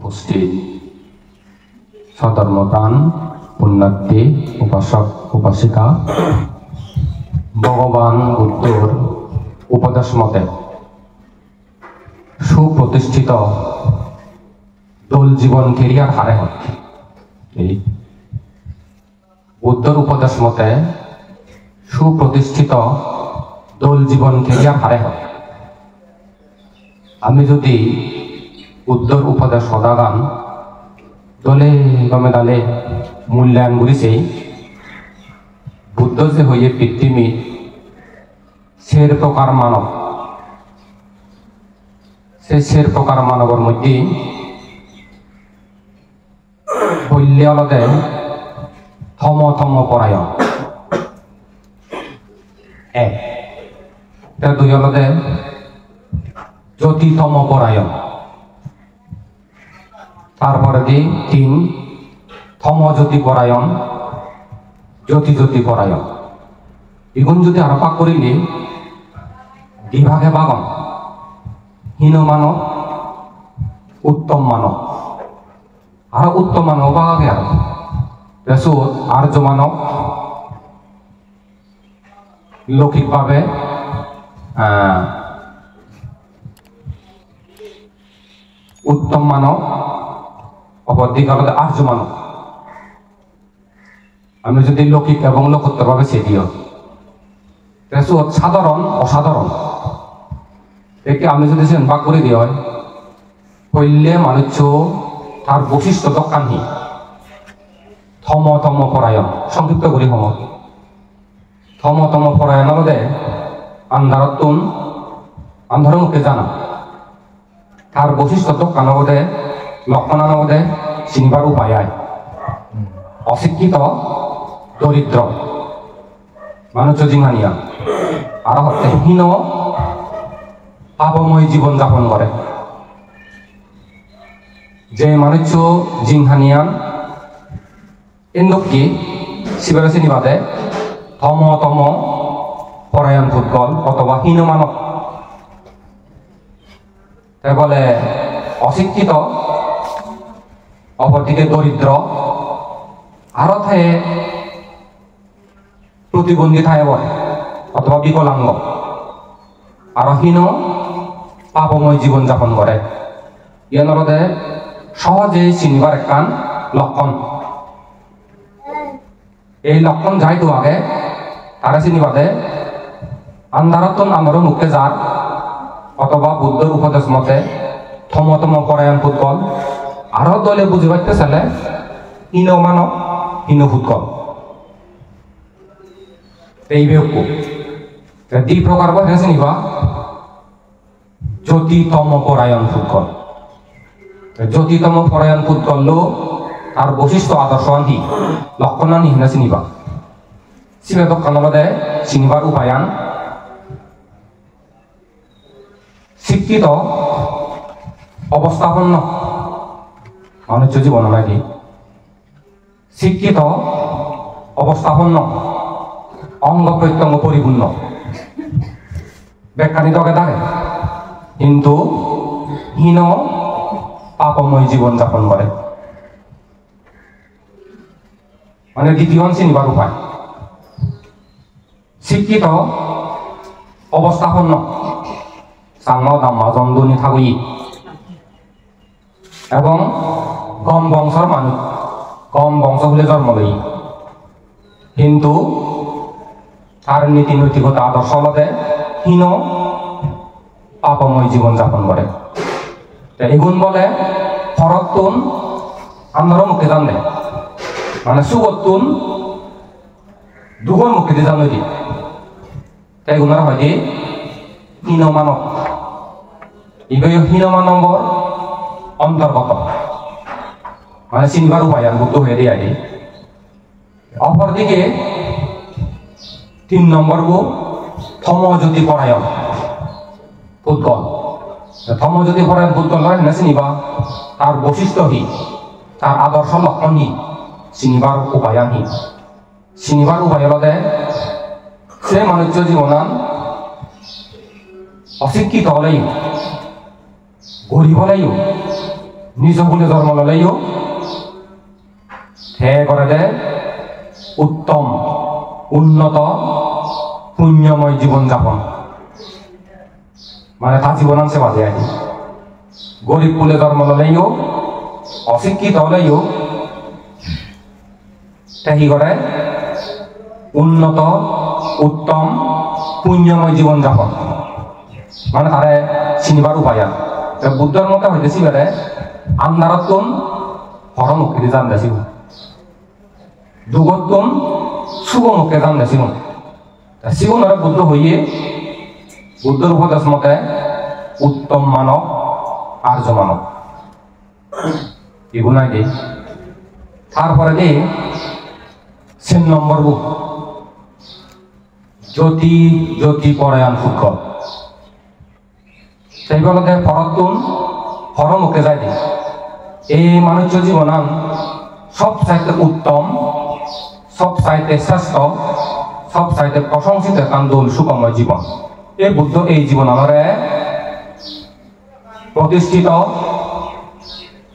উপস্থিত সধর্মপ্রাণ পুণ্যার্থী উপাসক উপাসিকা, ভগবান বুদ্ধর উপদেশ মতে সুপ্রতিষ্ঠিত দোল জীবন কেরিয়ার হারে হয়। বুদ্ধর উপদেশ মতে সুপ্রতিষ্ঠিত দোল জীবন কেরিয়ার হারে হয়। আমি যদি বুদ্ধর উপদেশ সদাগান দলে গমে দালে মূল্যায়ন করিছে, বুদ্ধ যে হইয়ে পৃথিবী সের প্রকার মানব, সে সের প্রকার মানবর মধ্যে হইলে অলদে থম থম পরায়ণ এক, দুই অলদে জ্যোতিতম পরায়ণ, তারপরে দি তিন থম জ্যোতি পরায়ণ, জ্যোতি জ্যোতি পরায়ণ। এগুন যদি আরো পাক করিলে বিভাগে বাগন হীন মানব, উত্তম মানব, আর উত্তম মানব বাগে আর আর্য মানব লৌকিকভাবে উত্তম মানব, অপরদিক আলাদা আর্য মানব। আমি যদি লৌকিক এবং লোকোত্তর ভাবে সেটিও সাধারণ অসাধারণ একে আমি যদি ভাগ করে দিয়ে হয় হইলে মানুষ তার বৈশিষ্ট্য দোকানহি থম থম পরায়ণ, সংক্ষিপ্ত করি হম থম থম পরায়ণ মধ্যে আন্ধারতুন আন্ধার মুখে জানা, তার বৈশিষ্ট্য দোকান মধ্যে লক্ষণার মধ্যে চিনিবার উপায় আয়। অশিক্ষিত দরিদ্র মানুষ জিমানিয়া আর হচ্ছে হীন পাপময় জীবন যাপন করে। যে মানুষ জিংহানিয়ান এন্দকি শিবের চিনিবাদে থম তম পরায়ণ ফুটবল অথবা হীন মানব, তাই বলে অশিক্ষিত, অপরদিকে দরিদ্র, আরো থাকে প্রতিবন্ধী থাকে বলে অথবা বিকলাঙ্গ, আরো হীন পাপময় জীবন যাপন করে। ইয়ানরদে সহজে চিনিবার একখান লক্ষণ। এই লক্ষণ যাইতো আগে তারা চিনিবাদে আন্ধারতন আন্ধার মুখে যার অথবা বুদ্ধর উপদেশ মতে থমতম পরায়ণ ফুটবল, আরো দলে বুঝি পাইতে চালে হীন মানব হীন ফুটবল। এই বেউকু দুই প্রকার বলে চিনিবা জ্যোতিতম পরায়ণ ফুটবল। জ্যোতিতম পরায়ণ ফুটবল তার বৈশিষ্ট্য আদর্শ আনহি লক্ষণ আনি হিনা চিনিবা শিবে দোকান চিনিবার উপায়ান শিক্ষিত অবস্থাপন্ন মানুষ জীবন নাকি শিক্ষিত অবস্থাপন্ন অঙ্গ প্রত্যঙ্গ পরিপূর্ণ ব্যাখ্যানি দকে থাকে, কিন্তু হীন পাপময় জীবন যাপন করে। মানে দ্বিতীয় চিনিবার উপায় শিক্ষিত অবস্থাপন্ন সাংমা দাম্মা জন্দনী থাকুই এবং কম বংশর মানুষ, কম বংশ হলে জন্ম লই, কিন্তু তার নীতি নৈতিকতা আদর্শ হলতে হীন পাপময় জীবন যাপন করে। এগুন বলে ফরতুন আমরা মুখে জানলে মানে সুগতুন দুগুণ মুখে জানো দি, তাই গুণার হয় যে হীন মানব। এগুলো হীন মানবর অন্তর্গত, মানে চিনবার উপায় আর বুদ্ধ হয়ে দিয়ে আগে। অপরদিকে তিন নম্বর গো থম জ্যোতি পরায়ণ ফুটবল। থম জ্যোতি পরায়ণ ফুটবল হয় না চিনিবা তার বৈশিষ্ট্যহীন, তার আদর্শ লক্ষণহীন, চিনিবার উপায়ানহীন। চিনিবার উপায় হলে সে মানুষ জীবনান অশিক্ষিত হলেই গরিব হলেই নিজ বলে জন্ম ললেও হে করে দে উত্তম উন্নত পুণ্যময় জীবন যাপন মানে তার জীবন আনছে বাজে আগে গরিব কুলে জন্ম ললেও অশিক্ষিত হলেও কি করে উন্নত উত্তম পুণ্যময় জীবন যাপন মানে তারে চিনিবার উপায় বুদ্ধর মতে হইতেছি বেড়ে আন্ধারত্তম হরমুখী জান দেছিল দুগত্তম শুভমুখে জান দেছিল শিবনরা বুদ্ধ হইয়ে বুদ্ধর উপদেশ মতে উত্তম মানব আর্য মানব এগুলাই দিই তারপরে দিই 3 নম্বর বুক জ্যোতি জ্যোতি পরায়ণ ফুটকল সেইগুলোতে ফরতুন হরমুখে যায় দিই এই মানুষ জীবনান সব চাইতে উত্তম সব চাইতে শ্রেষ্ঠ সব চাইতে প্রশংসিত কান্দুল সুখময় জীবন এই বুদ্ধ এই জীবন আমার প্রতিষ্ঠিত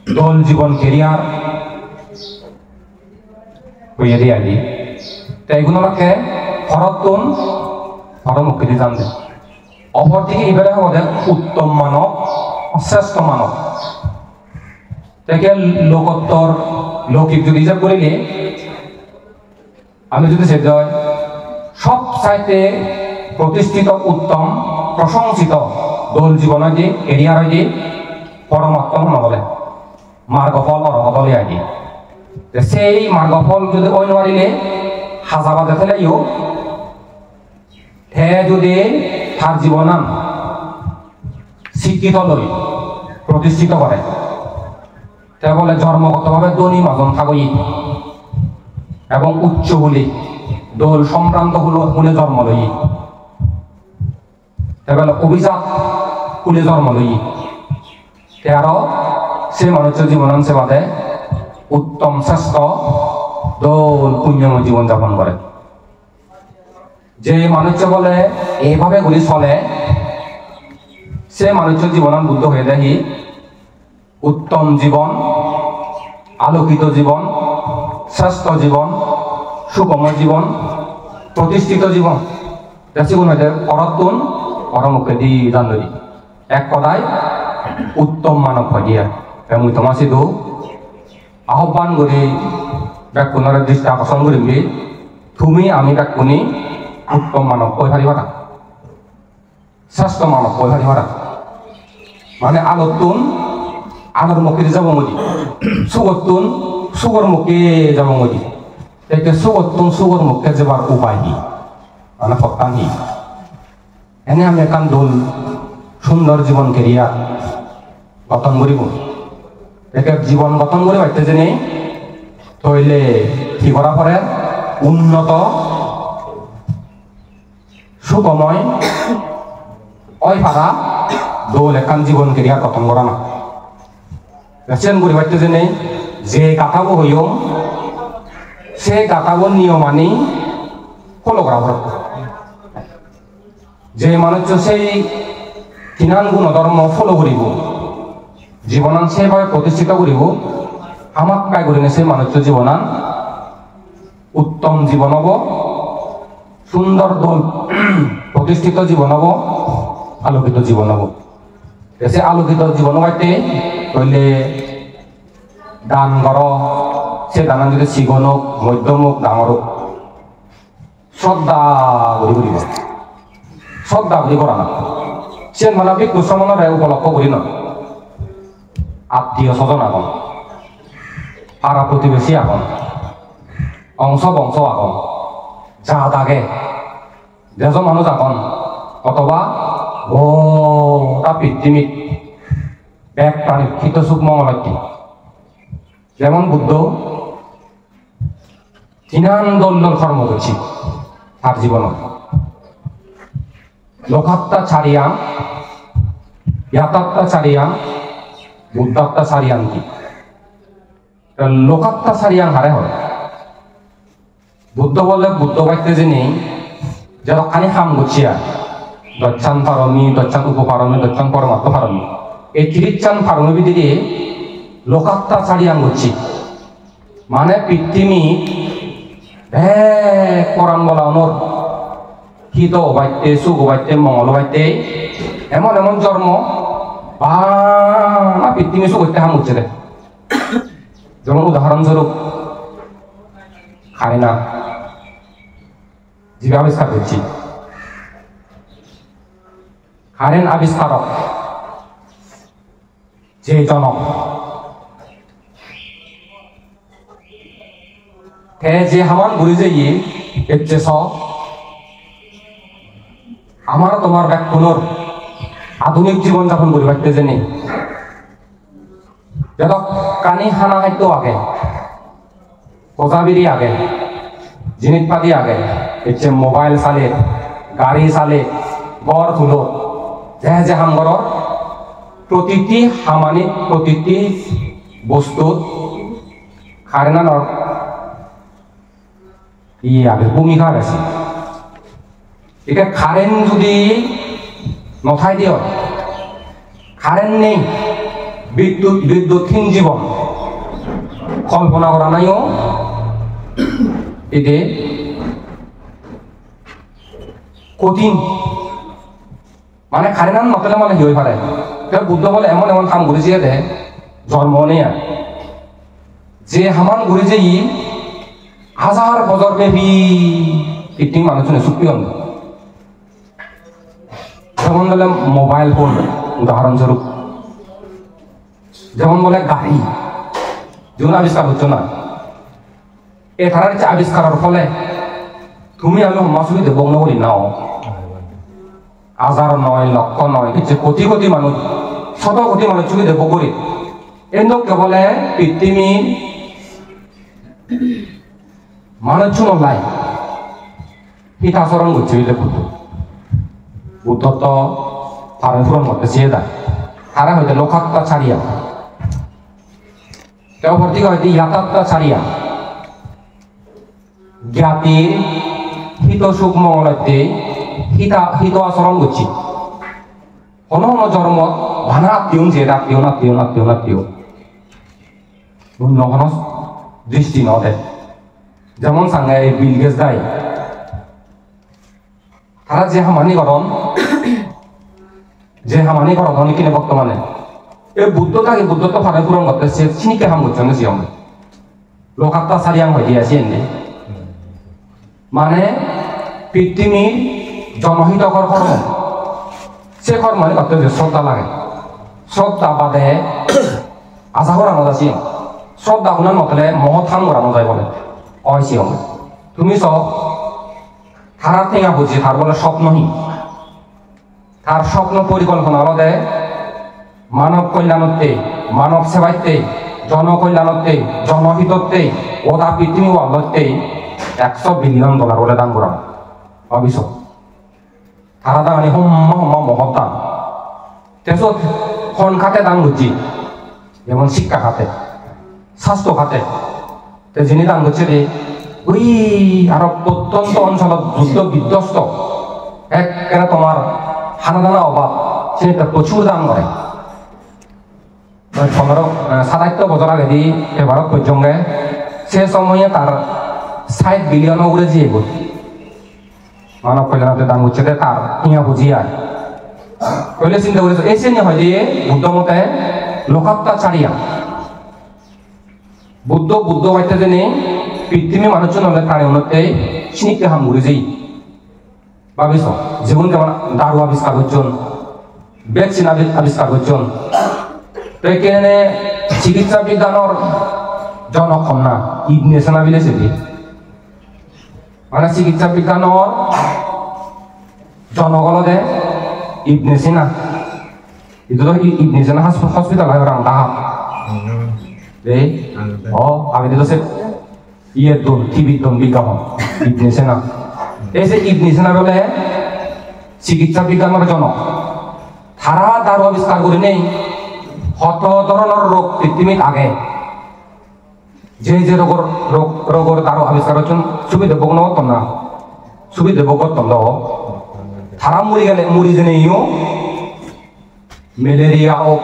দল জীবন কেরিয়ার হইয়া দিয়ে আদি তাই এগুলোকে ফরতুন হরমুখে দিয়ে জানবে অপরদিকে এবারে আমাদের উত্তম মানব শ্রেষ্ঠ মানব তাকে লোকোত্তর লৌকিক যদি হিসাব করিলে আমি যদি সে যায় সব চাইতে প্রতিষ্ঠিত উত্তম প্রশংসিত দোল জীবন হয় যে এরিয়ার হয় যে পরমাত্মা মনে বলে মার্গফল অরহতলে হয় যে সেই মার্গফল যদি ওই নোৱাৰিলে হাজাবাদে থেলাইও হে যদি তার জীবনান শিক্ষিত লই প্রতিষ্ঠিত করে তে বলে জন্মগতভাবে ধনী মাজন থাকই এবং উচ্চ হলে দোল সম্ভ্রান্ত হলে জন্ম লই তে বলে অভিজাত হলে জন্ম লই তে আরো সে মানুষের জীবনান সেবাদে উত্তম শ্রেষ্ঠ দোল পুণ্যময় জীবন যাপন করে যে মানুষ বলে এইভাবে গুলি চলে সে মানুষের জীবনান বুদ্ধ হয়ে দেখি উত্তম জীবন আলোকিত জীবন শ্রেষ্ঠ জীবন সুখময় জীবন প্রতিষ্ঠিত জীবন পরতুন পরমুখে দি জানি এক কথায় উত্তম মানব হয় দিয়া মুই তোমার শুধু আহ্বান করি ব্যাকুণের দৃষ্টি আকর্ষণ করিবি তুমি আমি ব্যাকুণী উত্তম মানব কই পারিবা না শ্রেষ্ঠ মানব কই পারিবা না মানে আলোতুন আলোর মুখে যাব মজি সুগতুন সুগর মুখে যাব মজি একে সুগতুন সুগর মুখে যাবার উপায় কি মানে সত্তা কি এনে আমি একান দোল সুন্দর জীবন কেরিয়া গঠন করিব একে জীবন গঠন করে পাইতে জেনে তইলে কি করা পরে উন্নত সুখময় ওই পারা দোল একান জীবন কেরিয়া গঠন করা না চেন করে পাইতে জেনে যে গাথাবো হইও সে গাথাবো নিয়ম আনি ফলো করা পড়ে যে মানুষ সেই তিনান গুণ ধর্ম ফলো করিব জীবনান সেভাবে প্রতিষ্ঠিত করিব আমাক কাই করিনে সেই মানুষের জীবনান উত্তম জীবন হব সুন্দর দোল প্রতিষ্ঠিত জীবন হব আলোকিত জীবন হব সে আলোকিত জীবন হইতে হইলে দান কর সে দান যদি চিকন হোক মধ্যম হোক ডাঙর হোক শ্রদ্ধা করি করিব শ্রদ্ধা করি করা না সে মানবিক কুশ্রমণের উপলক্ষ করি না আত্মীয় স্বজন আগন পাড়া প্রতিবেশী আগন অংশ বংশ আগন যা দাগে যেজন মানুষ আগন অথবা গোটা পৃথিবীত এক প্রাণী কৃত সুখ মঙ্গলটি যেমন বুদ্ধ তিনান দল কর্ম করছি তার জীবনত লোকাত্মা ছাড়িয়াম ইয়াতাত্মা ছাড়িয়াম বুদ্ধাত্মা ছাড়িয়াম কি লোকাত্মা ছাড়িয়াম হারে হয় বুদ্ধ বলে বুদ্ধ বাক্যে যে নেই যারা খানি খাম গুছিয়া দচ্ছান পারমি দচ্ছান উপপারমি দচ্ছান পরমাত্ম পারমি এই 30 ফারমি ভিতরে লোকাত্তা ছাড়িয়ান করছি মানে পৃথিবী কোরআন বলা অনর হিত বাইতে সুখ বাইতে মঙ্গল বাইতে এমন এমন জন্ম বা পৃথিবী সুখ হইতে হাম উঠছে যেমন উদাহরণস্বরূপ খায় না জীবে আবিষ্কার করছি কারেন্ট আবিষ্কারক যে জনক যে হামান ঘুরে যাইয়ে এচ্ছে আমার তোমার ব্যাকুণর আধুনিক জীবনযাপন করে পারতে জেনে যত কানি হানা খাদ্য আগে কোজাবিরি আগে জিনিসপাতি আগে এচ্ছে মোবাইল চালে গাড়ি চালে গড় তুলো যে হামগর প্রতিটি হামানিত প্রতিটি বস্তুত কারেন্টর আগে ভূমিকা আছে এটা কারেন্ট যদি নথাই দিও কারেন্ট নেই বিদ্যুৎহীন জীবন কল্পনা করা নাইও এতে কঠিন মানে কারেন্ট নতলে মানে হয়ে পারে বুদ্ধ বলে এমন এমন কাম ঘুরে যে জন্ম নেয়া যে হামান ঘুরে যে হাজার বছর ব্যাপী একটি মানুষজনে চুক্তি হন যেমন বলে মোবাইল ফোন উদাহরণস্বরূপ যেমন বলে গাড়ি যেমন আবিষ্কার হচ্ছে না এটার আবিষ্কারের ফলে তুমি আমি মাসুলি দেব বলি নাও হাজার নয় লক্ষ নয় কিছু কোটি কোটি মানুষ শত কোটি মানুষ চুরি দেব করি কিন্তু কেবলে পৃথিবী মানুষ নলাই হিতাচরণ করছে বুদ্ধ বুদ্ধ তো ফার্ম পূরণ করতে চেয়ে দেয় তারা হয়তো লোকাত্তা ছাড়িয়া কেউ ভর্তি হয়তো ইয়াতাত্তা ছাড়িয়া জ্ঞাতির হিত সুখ মঙ্গলতে হিত আচরণ করছি হন হন জন্ম ভানা আত্মীয় যে আত্মীয় নাত্মীয় নাত্মীয় নাত্মীয় হন দৃষ্টি নদে যেমন সাঙ্গে বিল গেছ দেয় তারা যে হামানি গরম কিনে বর্তমানে এই বুদ্ধটাকে বুদ্ধত্ব ফারে পূরণ করতে সে চিনিকে হাম করছে না লোকাত্তা সারিয়াং হয়ে দিয়েছে এনে মানে পৃথিবীর জনহিতকর কর্ম সে কর্ম করতে যে শ্রদ্ধা লাগে শ্রদ্ধা বাদে আশা করানো যাচ্ছি শ্রদ্ধা গুণার মতলে মহৎ হাম করানো যায় বলে কয়েছি তুমি সব তারা ঠেঙা বুঝি তার বলে স্বপ্নহীন তার স্বপ্ন পরিকল্পনা আলাদা মানব কল্যাণতে মানব সেবাইতে জনকল্যাণতে জনহিততে ওদা পৃথিবী ওয়ার্ল্ডতে $100 বিলিয়ন বলে দান করা ভাবিস তারা দাঁড়ানি হোম্মা মহৎ দান তেসত খন খাতে দান বুঝি যেমন শিক্ষা খাতে স্বাস্থ্য খাতে যিনি দান করছে রে ওই আরো প্রত্যন্ত অঞ্চলত যুদ্ধ বিধ্বস্ত একেবারে তোমার হানাদানা অভাব সে প্রচুর দান করে 17 বছর আগে দিয়ে এবারত পর্যন্ত সে সময়ে তার 60 বিলিয়ন উড়ে দিয়ে মানব কল্যাণতে দান করছে তার ইয়া বুঝিয়ায় কইলে চিন্তা করেছে এই শ্রেণী হয় দিয়ে বুদ্ধ মতে লোকাত্তা ছাড়িয়া বুদ্ধ বাইতে জেনে পৃথিবী মানুষজন হলে তার উন্নতে চিনিতে হাম ঘুরে যাই ভাবিস যেমন যেমন দারু আবিষ্কার করছেন ভ্যাকসিন আবিষ্কার করছেন তো এখানে চিকিৎসা বিজ্ঞানের জনকন্যা ইবনে সিনা বিলেছে মানে চিকিৎসা বিজ্ঞানের জনগণে ইবনে সিনা itu tuh Ibnu Sina hospital lah orang tahap আগে দিল সে দোন টিভি দোন বিজ্ঞাপন Ibnu Sina এই যে Ibnu Sina বলে চিকিৎসা বিজ্ঞানের জনক তারা দারু আবিষ্কার করে নেই কত ধরনের রোগ পৃথিবীর আগে যে রোগের দারু আবিষ্কার হচ্ছেন সুবিধা ভোগ নতো না সুবিধা ভোগ করতাম দাও তারা মরি জেনে ম্যালেরিয়া হোক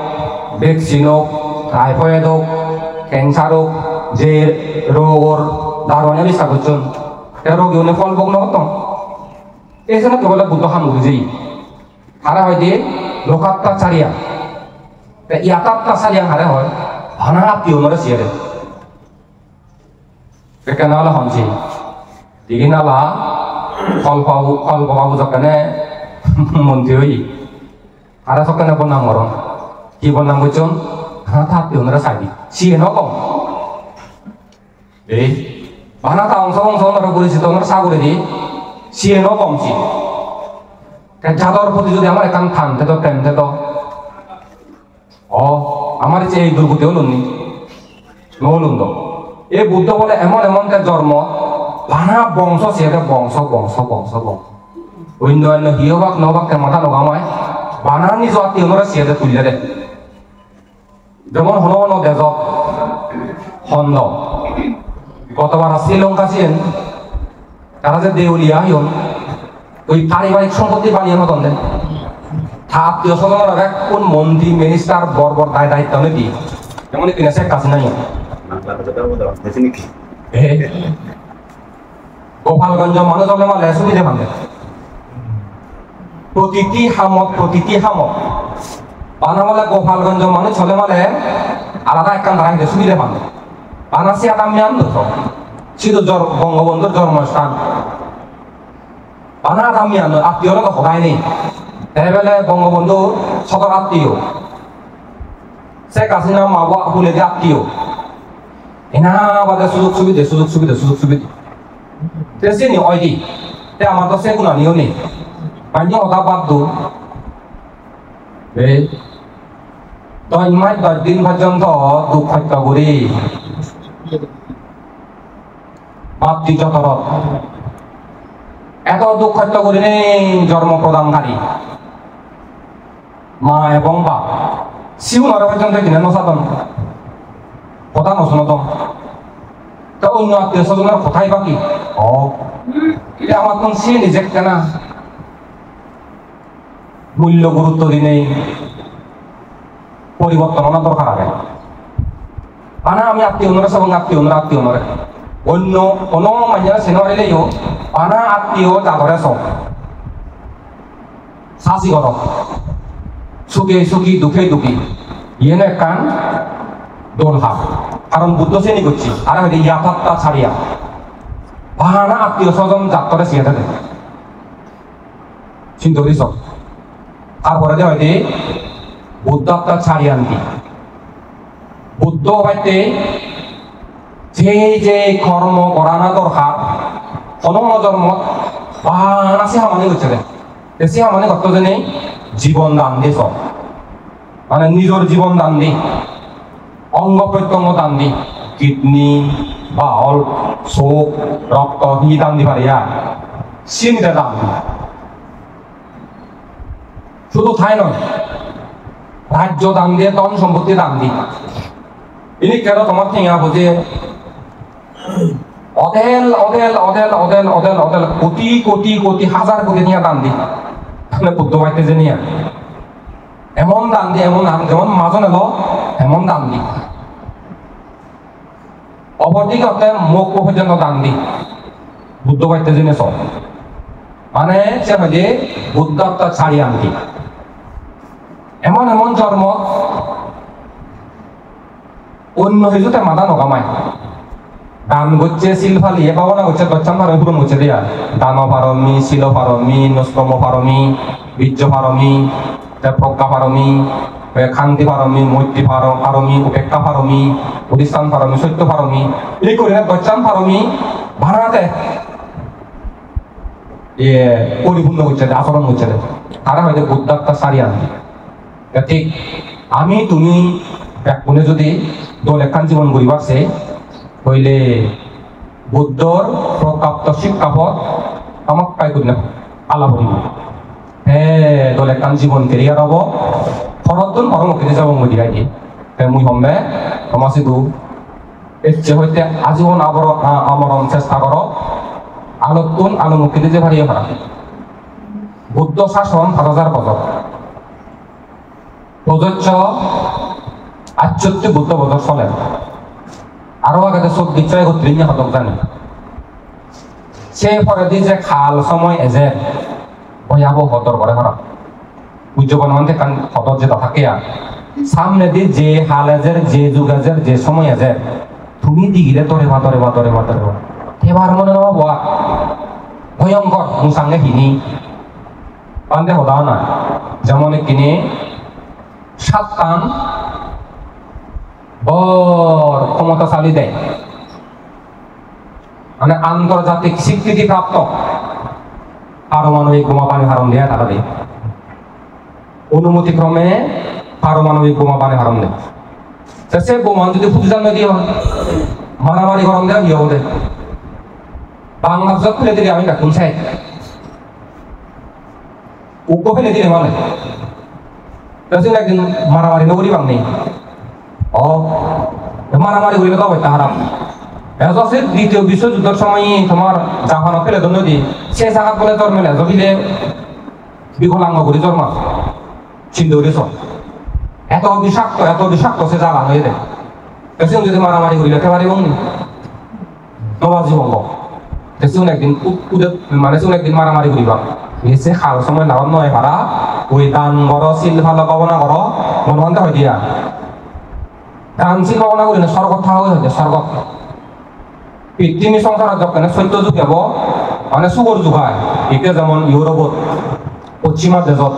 ভ্যাকসিন হোক টাইফয়েড হোক ক্যান্সার হোক যে রোগর দারোয়ানে বিশ্বাস করছেন রোগী হলে ফল ভোগ নগত এই জন্য কেবল বুদ্ধ হাম বুঝি হারা হয় দিয়ে লোকাত্তা চারিয়া ইয়াতাত্তা চারিয়া হারে হয় ভানা আত্মীয় নরে সিয়ারে কেনালা হনছি দিকে নালা ফল পাবো যখন মন্ত্রী হই আর সকালে বনাম মরণ কি বনাম বুঝছেন হ্যাঁ থাকতে ওনারা সাইডি সিয়ে নকম এই ভানা তা অংশ ওনারা পরিচিত ওনারা সাগরে দি সিয়ে নকম সি যাদর প্রতি যদি আমার একান থান তো প্রেম তো আমার এই দুর্গতি হল নি নহলুন তো এই বুদ্ধ বলে এমন এমন জন্ম ভানা বংশ সিয়ে বংশ বংশ বংশ বংশ অন্য অন্য হিয়বাক নবাক মাথা নগামায় বানার নিজ আত্মীয় ওনারা সিয়ে তুললে দে যেমন হন হন দেজ হন্দ গতবার শ্রীলঙ্কা ছিলেন তারা যে দেউলিয়া হইন ওই পারিবারিক সম্পত্তি বানিয়ে মতন দেন আত্মীয় স্বজনরা কোন মন্ত্রী মিনিস্টার বর্বর দায়িত্ব নাকি যেমন কিনা সে কাজ নাই গোপালগঞ্জ মানুষ হলে মালে সুবিধা ভাঙে প্রতিটি হামত বানামালে গোপালগঞ্জ মানুষ হলে মালে আলাদা একখান দাঁড়াইতে সুবিধা ভাঙে বানাসি আদামি আন্দোলন শুধু বঙ্গবন্ধুর জন্মস্থান বানা আদামি আন্দোলন আত্মীয় লোক সদায় নেই এবেলে বঙ্গবন্ধু সদর আত্মীয় শেখ হাসিনা মাবা বলে যে আত্মীয় এনা বাদে সুযোগ সুবিধা তেসে নি ওই দি তে আমার তো সে গুণা নিও নি পাইনি ওটা বাদ দো বে তো ইমাই 10 দিন পর্যন্ত দুঃখ হত্যা করি মাতৃ যতরত এত দুঃখ হত্যা করি নেই জন্ম প্রদানকারী মা এবং বাপ শিউ নর পর্যন্ত কিনে নসাদন কথা নশুনতম তো অন্য আত্মীয় স্বজনের কথাই বাকি এটা আমার কোন সে নিজে কেনা মূল্য গুরুত্ব দিনে পরিবর্তন আনা দরকার আগে আনা আমি আত্মীয় নরে সব আত্মীয় নরে অন্য কোনো মাইয়া সেনারেলেও আনা আত্মীয় যাদরে সব সাসি কর সুখী দুঃখে ইয়ে কান দোলহা কারণ বুদ্ধ শ্রেণী করছি আর ইয়াথাত্তা ছাড়িয়া ভানা আত্মীয় স্বজন যাত্রা সিয়ে থাকে চিন্তা করি সব তারপরে যে হয়তো বুদ্ধাত্মা ছাড়িয়ে আনতি বুদ্ধ হইতে যে কর্ম করানা দরকার জন্ম বানা সে হামানি করছে সে হামানি করতে যে জীবন দান দিয়ে সব মানে নিজের জীবন দান দি অঙ্গ প্রত্যঙ্গ দান দি কিডনি বাউল চোখ রক্ত হি দান দি পারিয়া সিনটা দান দি শুধু ঠাই নয় রাজ্য দান দিয়ে ধন সম্পত্তি দান দি ইনি কেন তোমার ঠেঙা বুঝে অদেল কোটি হাজার কোটি নিয়ে দান দি বুদ্ধ পাইতে যে নিয়ে এমন দান দি এমন যেমন মাজন এলো এমন দান দি অবধিকতে মুখ পর্যন্ত দান দি বুদ্ধ পাইতে জেনে সব মানে সে হয়ে বুদ্ধত্ব ছাড়িয়ে আনতি এমন জন্ম অন্য কিছুতে মাথা নকামায় দান করছে শিল ফালি এ পাবনা করছে দচ্ছান পারমি পুরো মুছে দিয়া দান পারমি শিল পারমি নস্তম পারমি বীর্য পারমি প্রজ্ঞা পারমি খান্তি পারমি মৈত্রী পারমি উপেক্ষা পারমি অধিষ্ঠান পারমি সত্য পারমি এই করে দচ্ছান পারমি ভাড়াতে পরিপূর্ণ হচ্ছে আচরণ হচ্ছে তারা হয়তো বুদ্ধাত্মা সারি আনবে ঠিক আমি তুমি ব্যাকুণে যদি দল একখান জীবন গড়িবারছে হইলে বুদ্ধর প্রাপ্ত শিক্ষাপথ আমাক পাই করি না আল্লাহ বলিব দল একখান জীবন কেরিয়ার হব ফরতন পরমুখে যাব মই দিগাই দিয়ে মুই হমে সমাজে দু এসে হইতে আজীবন আমরণ চেষ্টা কর আলোতুন আলোমুখী যে ভারিয়ে ভাড়া বুদ্ধ শাসন ৭,০০০ বছর প্রযোজ্য আচ্ছত্য বুদ্ধ বছর চলে আরো আগে 24 শতক জানি সে পরে দি যে খাল সময় এজে ভয়াবহ হতর করে করা উজ্জীবন মধ্যে কান হতর যেটা থাকে আর সামনে দিয়ে যে হাল এজের যে যুগ এজের যে সময় এজের তুমি দিগিরে তরে এবার মনে নব ভয়ঙ্কর মুসাঙ্গে হিনি পান্তে হদা না যেমন কিনে সাতটান বর ক্ষমতাশালী দেয় মানে আন্তর্জাতিক স্বীকৃতি প্রাপ্ত পারমাণবিক বোমা পানি হারণ দেয় তারা দেয় অনুমতি ক্রমে পারমাণবিক বোমা পানি হারণ দেয় সে বোমা যদি ফুটজান নদী হয় মারামারি গরম দেয় ইয়ে দেয় বাংলাদেশ ফেলে দিলে আমি কাকুন চাই উপ ফেলে দিলে মানে একদিন মারামারি নগরী বাং নেই মারামারি করিলে তো অবস্থা হারাম দ্বিতীয় বিশ্বযুদ্ধের সময় তোমার জাপান ফেলে তো নদী সে জায়গা বলে জন্মেলে যদিলে বিকলাঙ্গ করি জন্মা চিন্তা এত বিষাক্ত সে জায়গা হয়ে দেয় যদি মারামারি করিলে একেবারে নবাজি বঙ্গ একদিন মানে একদিন মারামারি করিবা এসে খাল সময় লাভ নয় ভাড়া ওই দান করো শিল ভালো পাবনা করো মনে হয় দিয়া দান শিল পাবনা করি না স্বর্গত থাকা হয়েছে স্বর্গত পৃথিবী সংসার যখন চৈত্য যুগ যাব মানে সুগর যুগ হয় এতিয়া যেমন ইউরোপত পশ্চিমা দেশত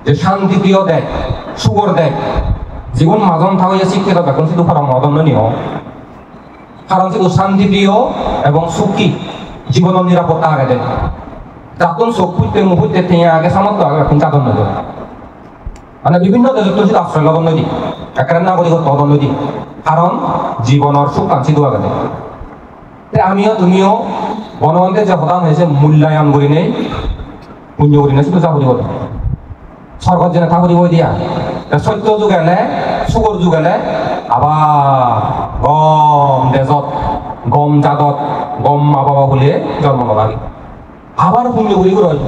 যে শান্তি প্রিয় দেয় সুগর দেয় জীবন মাজন থাকা শিক্ষিত বেতন শুধু পরামর্শ নিও কারণ শুধু শান্তি প্রিয় এবং সুখী জীবনের নিরাপত্তা আগে দেয় তখন চোখ ফুটতে মুহূর্তে থেকে আগে সামর্থ্য আগে এখন চাদর নদী মানে বিভিন্ন দেশত শুধু আশ্রয় লবণ নদী একেবারে নাগরিকত্ব নদী কারণ জীবনের সুখ কাঞ্চিত আগে দেয় আমিও তুমিও বনবন্ধে যে প্রধান হয়েছে মূল্যায়ন করি নেই পুণ্য করি নেই শুধু চাকরি করে সরকার যেন চাকরি বই দিয়া সত্য যুগ এলে সুগর যুগ এলে আবার গম দেজত গম জাদত গম মা বাবা বলে জন্ম লাগে আবার পুণ্য করি করে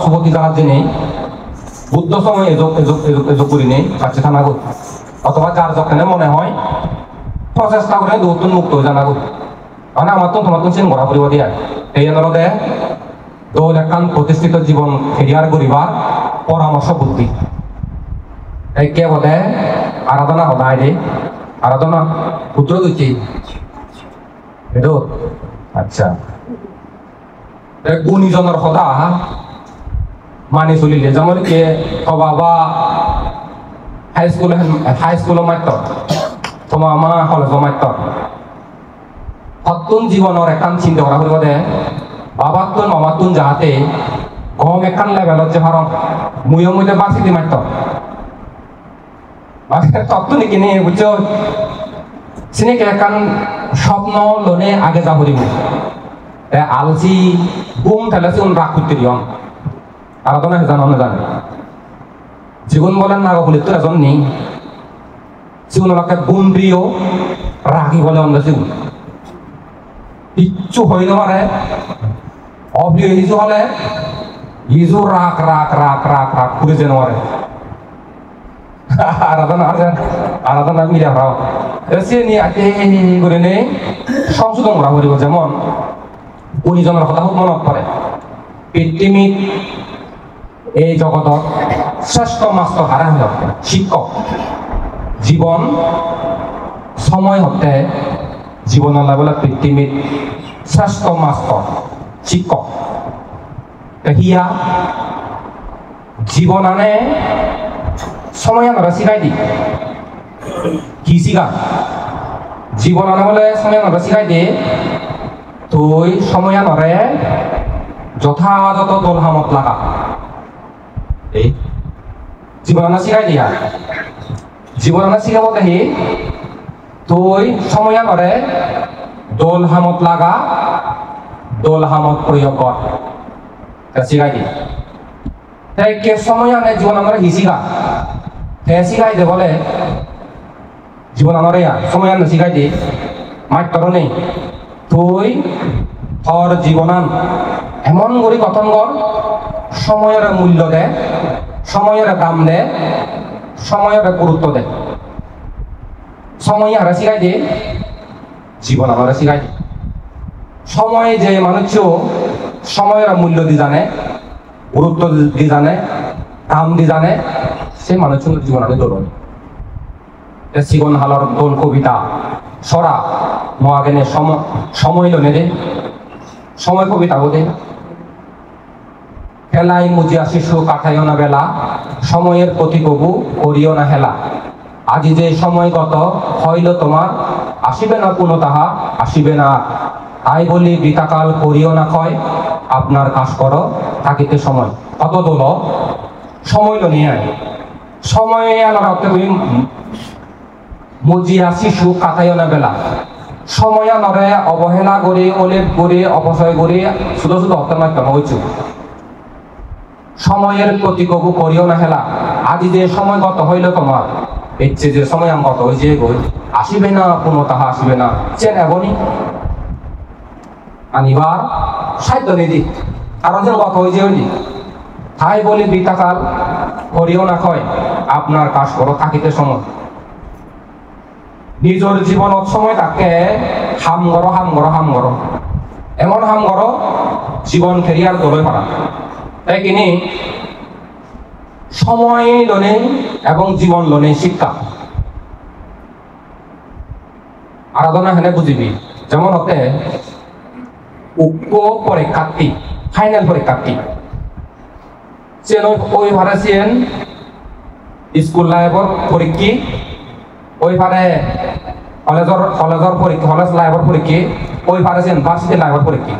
সুগতি জাগাত যে নেই বুদ্ধ সময় এযোগ করি নেই কাছে থানা করি অথবা যার যখানে মনে হয় প্রচেষ্টা করে নতুন মুক্ত হয়ে জানা করি মানে আমার তো তোমার চিন করা করিব দিয়া এই আনন্দে দল একান প্রতিষ্ঠিত জীবন কেরিয়ার করিবার পরামর্শ বুদ্ধি এই কে বলে আরাধনা হদায় দে আরাধনা পুত্র দিচ্ছি এটো আচ্ছা গুণীজনের সদা মানি চলিলে যেমন কি বাবা হাই স্কুল মাত্র তোমার মা কলেজ মাত্র সত্তন জীবনের একান চিন্তা করা কৰিব দে বাবাতুন মামাতুন যাহাতে গম একান লেভেলত যে হারম মুয়ে মুয়ে বাঁচি দি মাত্র তত্ত্ব নেকি নে বুঝছো সিনেকে একান স্বপ্ন লনে আগে যাব দিব আলসি গুম ফেলেছে উন রাগ করতে দিয়ন আলাদা জানো না জানে জীবন বলেন না বলে তো এজন নেই জীবন এলাকা গুম প্রিয় রাগি বলে অন্য জীবন কিচ্ছু হয়ে পারে অপ্রিয় হিজু হলে হিজু রাগ করে যেন আরাধনা মিলা ভাও সে নিয়ে করে নেই সংশোধন করা করিব যেমন গুণীজনের কথা খুব মনত পড়ে পৃথিবীত এই জগতত শ্রেষ্ঠ মাস্টার হারা হয়ে শিক্ষক জীবন সময় হতে জীবনের বলে পৃথিবীত শ্রেষ্ঠ মাস্টার শিক্ষক হিয়া জীবন আনে সময় আমরা শিখাই দি কি শিখা জীবন আনে বলে সময় আমরা শিখাই দি তুই সময় আনরে যথাযথ দোলহামত লাগা এই জীবন আনা শিখাই দিয়া জীবন আনা শিখাব দেখি তুই সময় আনরে দোলহামত লাগা দোলহামত প্রয়োগ কর শিখাই দি তাই কে সময় আনে জীবন আমরা শিখা শিখাই দে বলে জীবন আনরে সময় আনে শিখাই দি মাত্র নেই তুই তোর জীবনান এমন করে গঠন কর সময়ের মূল্য দে সময়ের দাম দে সময়ের গুরুত্ব দেয় সময় হারা শিখাই দিয়ে জীবন আমরা শিখাই দিই সময় যে মানুষ সময়ের মূল্য দিয়ে জানে গুরুত্ব দিয়ে জানে দাম দিয়ে জানে সে মানুষের জীবন আমি দৌড়ন জীবন হালার দোল কবিতা সরা মহাজ্ঞানে সময় লনে দে সময় কবিতা বোধে খেলাই মুজিয়া শিশু কাটাইও না বেলা সময়ের প্রতি কবু করিও না হেলা আজি যে সময় গত হইল তোমার আসিবে না কোনো তাহা আসিবে না তাই বলি বৃতাকাল করিও না ক্ষয় আপনার কাজ করো থাকিতে সময় কত দোল সময় নিয়ে আয় সময় আনার অর্থে তুমি মুজিয়া শিশু কাটাইও না বেলা সময় আনরে অবহেলা করে ওলেপ করে অপচয় করে শুধু শুধু অর্থনয় কেন হইছ সময়ের প্রতি কবু করিও না হেলা আজি যে সময় গত হইল তোমার ইচ্ছে যে সময় আমি গত হয়েছে গই আসিবে না কোনো তাহা আসিবে না চেন এমনই আনিবার সাহিত্য নিদি কারণ যেন গত হয়েছে হইলি তাই বলি বৃতাকাল করিও না কয় আপনার কাজ করো থাকিতে সময় নিজের জীবনত সময় তাকে হাম করো এমন হাম করো জীবন কেরিয়ার দৌড়ে পারা তাই কিনি সময় লনে এবং জীবন লনে শিক্ষা আরাধনা হেনে বুঝিবি যেমন হতে উপ পরীক্ষার্থী ফাইনাল পরীক্ষার্থী চেন ওই ভাড়াছিয়েন স্কুল লাইফর পরীক্ষী ওই ভাড়ে কলেজর পরীক্ষা কলেজ লাইফর পরীক্ষী ওই ভাড়াছিয়েন ভার্সিটি লাইফর পরীক্ষী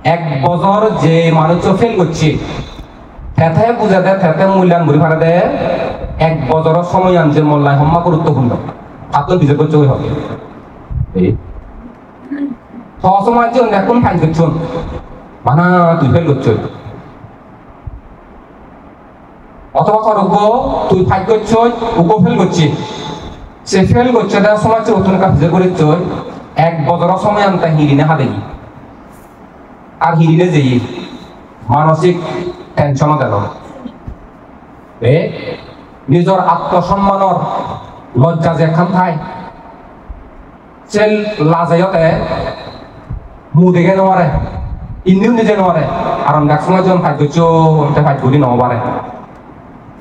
এক বছর যে মানুষ ফেল করছে তেথে বুঝা দেয় তেথে মূল্যায়ন ঘুরি ফাড়ে দেয় এক বছরের সময় আনছে মূল্যায়ন হম্মা গুরুত্বপূর্ণ তাত বিজয় করছে ওই হবে সময় এখন ফাইন করছ মানা তুই ফেল করছ অথবা করব তুই ফাইন করছ উকো ফেল করছি সে ফেল করছে তার সময় নতুন কাজ করেছ এক বছরের সময় আনতে হিরিনে হাতে আর হিরিনে যেই মানসিক টেনশনও দিল নিজের আত্মসম্মানের লজ্জা যে খান থাই সে লাজাইতে মু দেখে নমারে ইন্দিও নিজে নমারে আর দেখ সময় যখন ফাইট করছো ফাইট করি নমারে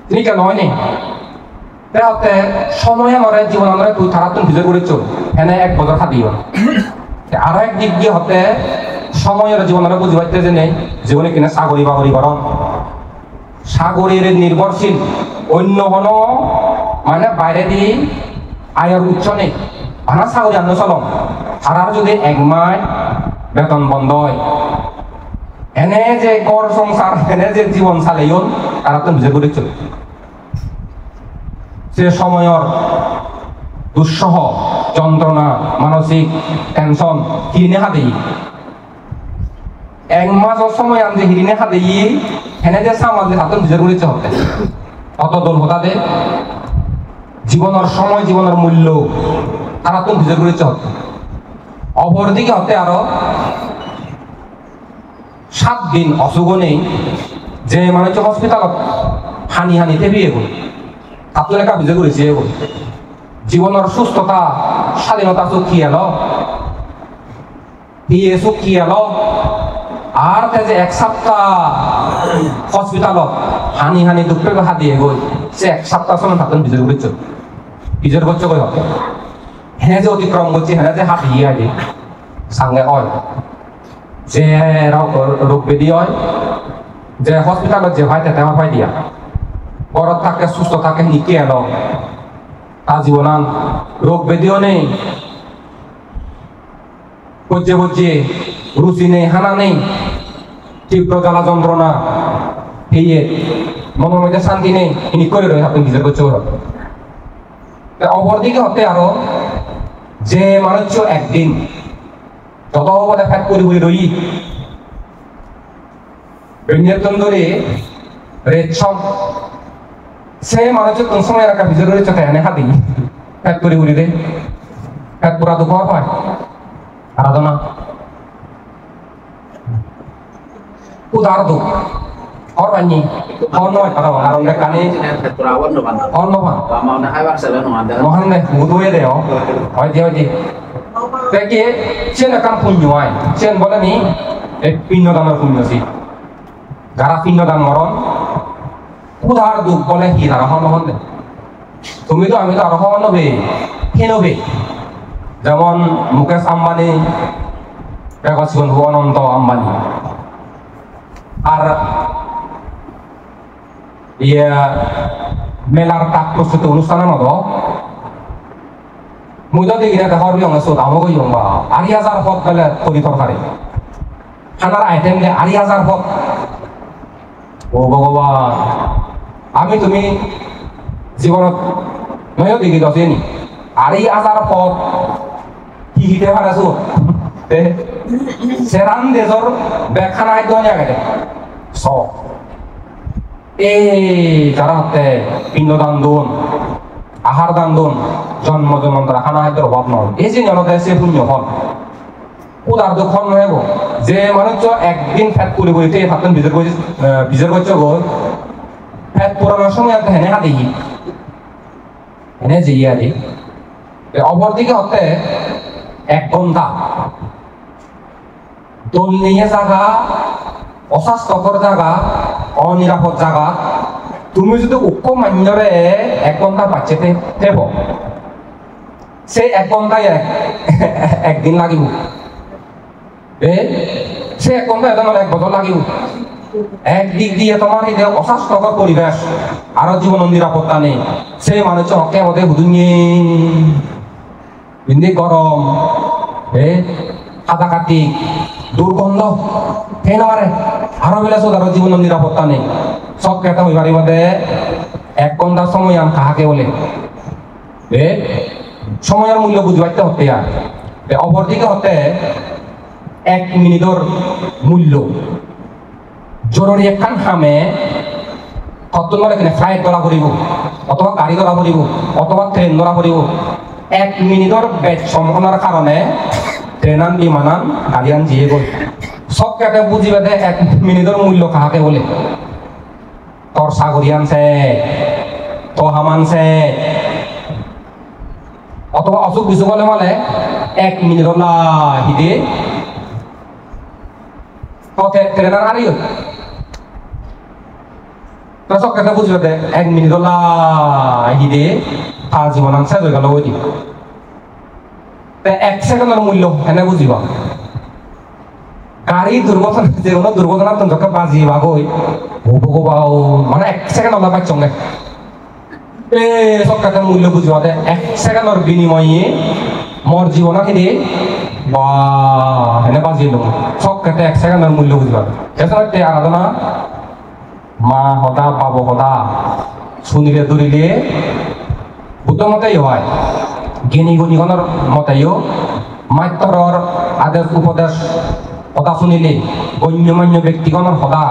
তিনি কেন হয়নি তাহলে সময় আমার জীবন আমরা তুই তারা তুমি ভিজে করেছ এনে এক বছর খাদিও আরো এক দিক দিয়ে হতে সময়ের জীবন আমরা বুঝি পাইতে যে নেই জীবনে কিনা সাগরী বাগরী গরম সাগরের নির্ভরশীল অন্য হন মানে বাইরে দিয়ে আয়ের উচ্চ নেই আনা সাগরী আন্ন চলম তারার যদি এক মাস বেতন বন্ধ হয় এনে যে গড় সংসার এনে যে জীবন চালাইন তারা তো বুঝে করে চলে সে সময়ের দুঃসহ যন্ত্রণা মানসিক টেনশন কিনে হাতে এক মাসের সময় আমি যে হিরিনে হাতে হেনে যে সামাল যে হাতন ভিজে করেছে হতে অত দল হতাতে জীবনের সময় জীবনের মূল্য তারা তো ভিজে করেছে হতে অপরদিকে হতে আরো 7 দিন অসুখ নেই যে মানুষ হসপিটালত হানিতে বিয়ে গল তাত লেখা ভিজে করেছে জীবনের সুস্থতা স্বাধীনতা চুকি এলো বিয়ে চুকি এলো আর যে এক সপ্তাহ হসপিটালত হানি দুঃখের হাত দিয়ে গই সে এক সপ্তাহ সময় থাকেন বিজয় করছে কই হবে হ্যাঁ যে অতিক্রম করছে হ্যাঁ যে হাত দিয়ে আগে সঙ্গে হয় যে রোগ বেদি হয় যে হসপিটালত যে ভাই তাতে আমার ভাই দিয়া ঘরত থাকে সুস্থ থাকে নিকে এলো তার জীবনান রোগ বেদিও নেই বজ্জে রুচি নেই হানা নেই তীব্র জ্বালা যন্ত্রণা এই মনের মধ্যে শান্তি নেই ইনি করে রয়ে আপনি নিজের করছে অপরদিকে হতে আরো যে মানুষ একদিন যত ফ্যাট করে হয়ে রই ধরে রেছম সে মানুষ কোন সময় এলাকা ভিজে রয়েছে এনে হাতি ফ্যাট করে উড়ি দে ফ্যাট পুরা দুঃখ হয় আরাধনা উদার দুঃখ Korbannya, kono atau orang dekane, Perawan no ban. kono pan. Mau na hai bar sala no anda. Mohan deh, butuh ya deh, oh, dia. Tapi sih nak punya ay, sih bola ni, pinno damar punya sih. Gara pinno damoron, udar duk boleh hira rahon mohon deh. Tumi tu ami tu rahon no be, hino be. Zaman Mukesh Ambani, Prakash Ananto Ambani. Ar ia melar tak terus itu urusan apa tu? Mudah dikira dah hari yang esok amu kau yang bah, Ariazar hot kalau kau ditorkari. Karena item dia Ariazar hot. Oh Bhagavan, ami tumi জীবনত ময়ো দেখি দছে নি Ariazar hot হিহিতে পারাছো তে সেরান দেশর ব্যাখ্যা নাই দনিয়া গেছে স যারা হতে পিণ্ডদান দোন আহার দান দোন জন্ম জন্মান্তর খানা খাদ্যের অভাব নয় এই যে জনতায় সে পুণ্য ফল উদার দক্ষণ নহব যে মানুষ একদিন ফ্যাট করে বইতে থাকতেন বিজের করছে গো ফ্যাট পুরানোর সময় একটা হেনে হাতেহি হেনে জিয়া দি অপরদিকে হতে এক ঘন্টা দোল নিয়ে জায়গা অস্বাস্থ্যকর জায়গা অনিরাপদ জায়গা তুমি যদি উক্ত মান্যরে এক ঘন্টা বাচ্চা থেব সেই এক ঘন্টায় একদিন লাগিব সে এক ঘন্টা এটা এক বছর লাগিব একদিক দিয়ে তোমার এই অস্বাস্থ্যকর পরিবেশ আরো জীবন নিরাপত্তা নেই সেই মানুষ হকে মধ্যে হুদুঙে বিন্দি গরম কাদা কাটি দুর্গন্ধ ফেন মারে আরো বেলা আরো জীবন নিরাপত্তা নেই সব কেটা হইবার মধ্যে এক ঘন্টা সময় আম কাহাকে বলে সময়ের মূল্য বুঝবাইতে হতে আর অপরদিকে হতে 1 মিনিটের মূল্য জরুরি একখান হামে কত এখানে ফ্লাইট ধরা পড়ব অথবা গাড়ি ধরা পড়ব অথবা ট্রেন ধরা পড়ব 1 মিনিটের বেড সম্ভাবনার কারণে ট্রেনান বিমানান গাড়িয়ান জিয়ে গল সব কেটে বুঝিবে দে 1 মিনিটের মূল্য কাহাকে বলে তোর সাগরিয়ান সে তো হামান সে অথবা অসুখ বিসুখ হলে মানে 1 মিনিট না হিদে তোকে ট্রেনার হারিয়ে তো সব কেটে বুঝিবে দে 1 মিনিট না হিদে তার জীবন শেষ হয়ে গেল ওই 1 সেকেন্ডের মূল্য এনে বুঝিবা গাড়ি দুর্ঘটনা যে কোনো দুর্ঘটনা তোমাকে বাজি বাগই মানে 1 সেকেন্ড আমরা পাচ্ছ না সব কাজের মূল্য বুঝবা 1 সেকেন্ডের বিনিময়ে মোর জীবন খেয়ে বা এনে বাজি লোক সব কাজে 1 সেকেন্ডের মূল্য বুঝবা এছাড়া আরাধনা মা হদা বাবু হদা শুনিলে দূরিলে বুদ্ধ মতেই হয় জ্ঞানী গুণীগণের মতেও মাত্যর আদেশ উপদেশ কথা শুনিলে গণ্যমান্য ব্যক্তিগণের সদা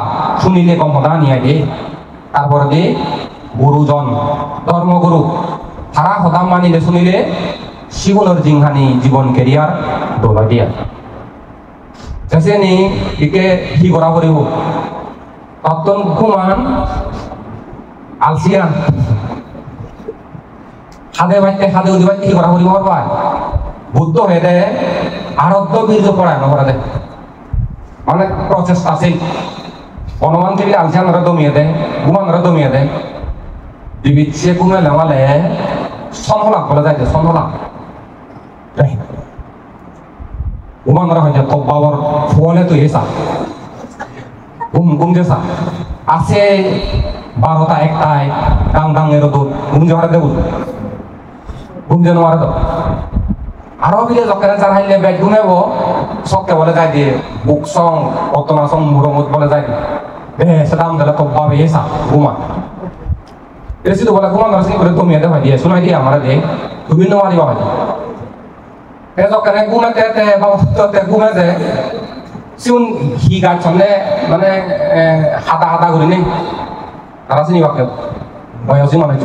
শুনিলে কম সদা নিয়ে দে তারপরে দে গুরুজন ধর্মগুরু তারা সদা মানিলে শুনিলে জীবনের জিংহানি জীবন কেরিয়ার দোলা দিয়া যেসে নি একে কি করা পড়ব তত্তন ঘুমান আলসিয়ান খাদে বাইতে খাদে উদি বাইতে কি করা পড়ব পায় বুদ্ধ হয়ে দে আরব্য বীর্য পড়ায় নকরা দে অনেক প্রচেষ্টা আছে অনুমান থেকে আলসানরা দমিয়ে দেয় গুমানরা দমিয়ে দেয় দিবিচ্ছে গুমে নেওয়ালে সনহলাক বলে যাইতে সনহলাক গুমানরা হয়তো তব্বাবর ফলে তো এসা গুম যেসা আছে 12টা 1টায় ডাং ডাং এর দুধ ঘুম যাওয়ার দেব ঘুম যেন মারে তো আরো বিলে লোকেরা যারা হাইলে ব্যাগ ঘুমেব সবকে বলে যায় দিয়ে বুক সং অতনা সং মুরমুদ বলে যায় সেটা আমাদের তো ভাবে এসা ঘুমা এসে তো বলে ঘুমা নরসিং করে তুমি এতে ভাই দিয়ে শোনাই দিয়ে আমরা দেখ তুমি নো মারি বাবা এ লোকেরা ঘুমাতে তে ঘুমাতে সিউন হি গাছ সামনে মানে হাতা হাতা করে নেই তারা চিনি বাকে বয়সী মানুষ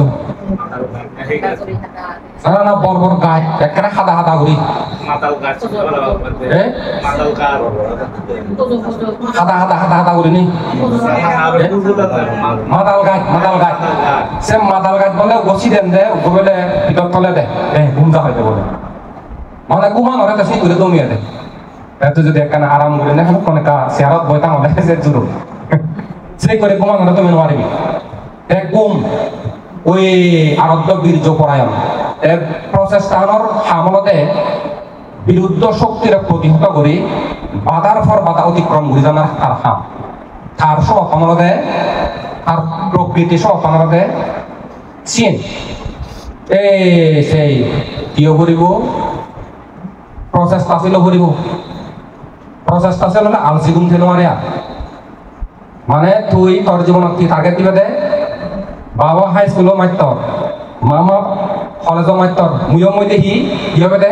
না না বড় বড় গাছ একেবারে সাদা সাদা করি মাতাল গাছ এ মাতাল গাছ সাদা সাদা সাদা সাদা করি নি মাতাল গাছ সে মাতাল গাছ বলে গছি দেন দে বলে ভিতর তলে দে ঘুমটা হইতে বলে মানে ঘুমান ওরা তো সেই করে দমিয়ে দে এত যদি একখানে আরাম করে না কোনো চেয়ারত বইতাম হলে সে জুড়ো সেই করে ঘুমান ওরা তুমি নোৱাৰিবি এক ঘুম ওই আরব্য বীর্য পরায়ণ এর প্রচেষ্টানোর সামলতে বিরুদ্ধ শক্তির প্রতিহত করে বাধার পর বাধা অতিক্রম করে জানার তার হাম তার সব অনলতে তার প্রকৃতি সব অনলতে চিন সেই কিয় করিব প্রচেষ্টা ছিল করিব প্রচেষ্টা ছিল না আলসি গুম ছিল মানে তুই তোর জীবনত কি টার্গেট দিবে দে বাবা হাই স্কুলও মাত্র মামা কলেজও মাত্র মুইও মই দেখি কি হবে দে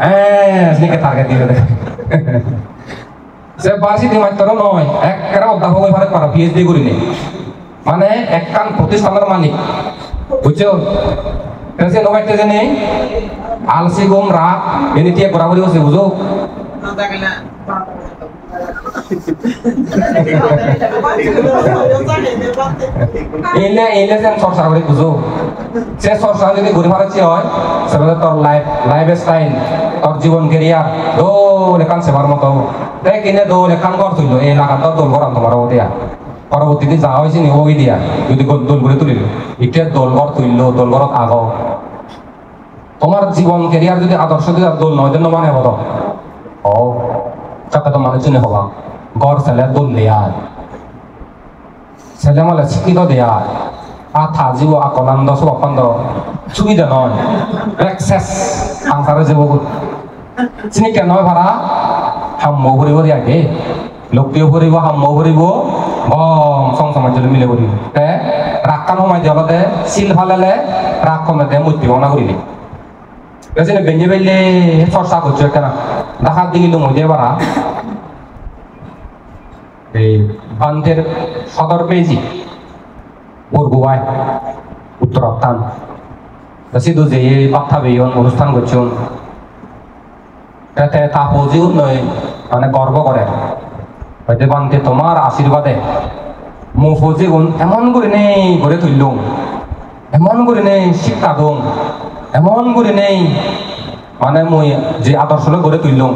হ্যাঁ টার্গেট দিবে দে সে বার্ষিকী মাত্র নয় একেবারে অধ্যাপক হয়ে পারে পারা পিএইচডি করি নি মানে একখান প্রতিষ্ঠানের মালিক বুঝছো সে নবাইতে জানি আলসি গুম রাত এনে দিয়ে ঘোরাঘুরি হচ্ছে বুঝো এইলে যেন চর্চা করে বুঝো সে চর্চা যদি ঘুরে ফারাচ্ছি হয় সেভাবে তোর লাইফ স্টাইল তোর জীবন কেরিয়ার দৌড় এখান সেবার মতো দেখ কিনে দৌড় এখান ঘর তুলল এই লাগাত দোল ঘর তোমার দিয়া পরবর্তীতে যা হয়েছে নি ওই দিয়া যদি দোল ঘুরে তুলিল এটা দোল ঘর তুললো দোল ঘরত আগ তোমার জীবন কেরিয়ার যদি আদর্শ দিয়ে দোল নয় জন্য মানে হতো ও চাকা তো মানুষ চিনে হবা গড় ছেলে দোল দেয়ার ছেলে মালে শিক্ষিত দেয়ার আথা জীব আকলান্দ সব অকান্দ সুবিধা নয় এক্সেস সংসারে জীব চিনি কেন ভাড়া হাম্ম ভরিব দিয়াকে লোকটিও ভরিব হাম্ম ভরিব বম সংসমাজ মিলে ভরিব রাক্কান সময় দিয়ে অলতে শিল ফালেলে রাগ কমেতে মূর্তি বনা করিলে বেশি বেঞ্জে বেলে চর্চা করছো কেন দেখার দিকে মই দিয়ে বাড়া এই বান্তের সদর পেয়েছি বরগুয়ায় উত্তরাখ্যান সিধু যে বার্তা বেয়ন অনুষ্ঠান করছুন এতে তাপজি উন্নয়ন মানে গর্ব করে হয়তো বান্তে তোমার আশীর্বাদে মুফজি গুণ এমন করে নেই গড়ে তুললুম এমন করে নেই শিক্ষা দম এমন করে নেই মানে মই যে আদর্শ গড়ে তুললুম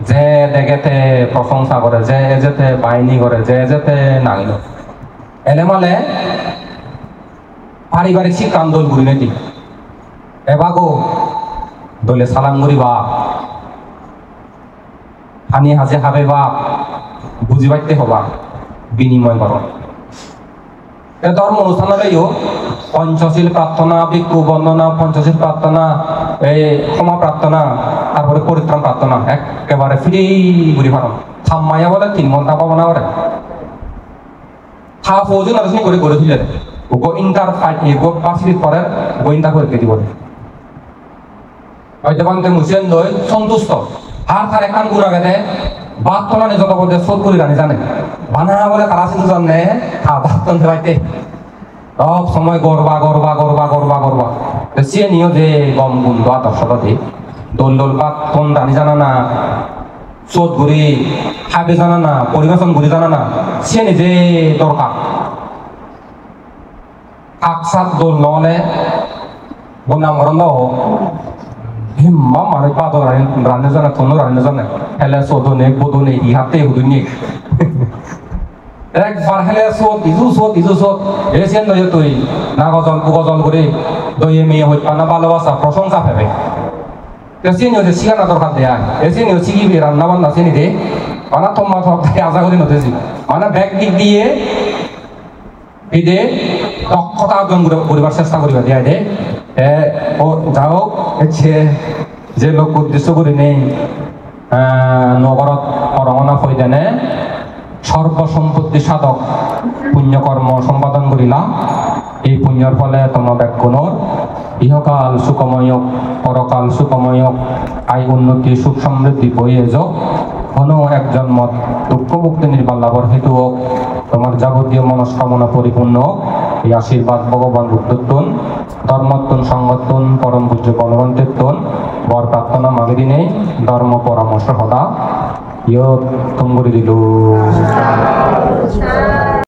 যে দেখেতে প্রশংসা করে যে যেতে বাহিনী করে যে যেতে নাগিল এলে মালে পারিবারিক শিক্ষা আন্দোলন করি নাকি এবাগো দলে সালাম করি বাপ হানি হাজে হাবে বাপ বুঝি পাইতে হবা বিনিময় করো ধর্ম অনুষ্ঠানলৈও পঞ্চশীল প্রার্থনা ভিক্ষু বন্দনা পঞ্চশীল প্রার্থনা এই ক্ষমা প্রার্থনা তারপরে পরিত্রাণ প্রার্থনা একেবারে ফ্রি ঘুরি ফারম থাম্মাইয়া বলে 3 ঘন্টা পাবো না করে হাফ ওজন আলোচনা করে গড়ে তুলে গো ইন্টার পার্সিট পরে গো ইন্টার করে কেটে বলে হয়তো বান্তে মুসলিম লই সন্তুষ্ট হার থার একান গুণা গেলে বাদ তলানে যত বলতে শোধ করি রানি জানে বানা বলে তারা কিন্তু জানে বাদ তন্ত্র পাইতে সব সময় গর্বা গর্বা গর্বা গর্বা গর্বা সে নিও যে গম গুন্দ আদর্শতা দিয়ে দোল দোল বাদ তন রানি জানা না শোধ ঘুরি হাবে জানা না পরিবেশন ঘুরি জানা না সে নিজে দরকার আকসাত দোল নহলে বনাম গরম দাও হিম্মা মানে পাতো রান্না জানা থনো রান্না জানা হেলে সোদনে বোদনে ইহাতে হুদুনি একবার হেলে সোদ ইজু সোদ এসেন দই তুই না গজল করে দই মেয়ে হই পানা ভালোবাসা প্রশংসা পাবে এসে নিও যে শিখানা দরকার দেয়া এসে নিও শিখিবি রান্না বান্না চিনি দে পানা তোমা সব আশা করি নতেছি মানে ব্যাগ দিক দিয়ে এদে দক্ষতা অর্জন করিবার চেষ্টা করিবা দিয়া দে ও যাও যে লোক উদ্দেশ্য করে নেই নগরত পরমনা ফৈদানে সর্বসম্পত্তি সাধক পুণ্যকর্ম সম্পাদন করিলা এই পুণ্যর ফলে তোমার ব্যাকুণর ইহকাল সুখময় পরকাল সুখময় আয় উন্নতি সুখ সমৃদ্ধি বইয়ে যোগ ঘন এক জন্মত দুঃখ মুক্তি নির্বাণ লাভর হেতু হোক তোমার যাবতীয় মনস্কামনা পরিপূর্ণ হোক এই আশীর্বাদ ভগবান বুদ্ধত্বন ধর্মত্বন সংগঠন পরম পূজ্য বলবন্তেত্বন বর প্রার্থনা মাগে দিনে ধর্ম পরামর্শ সদা ইয় তুম করে দিল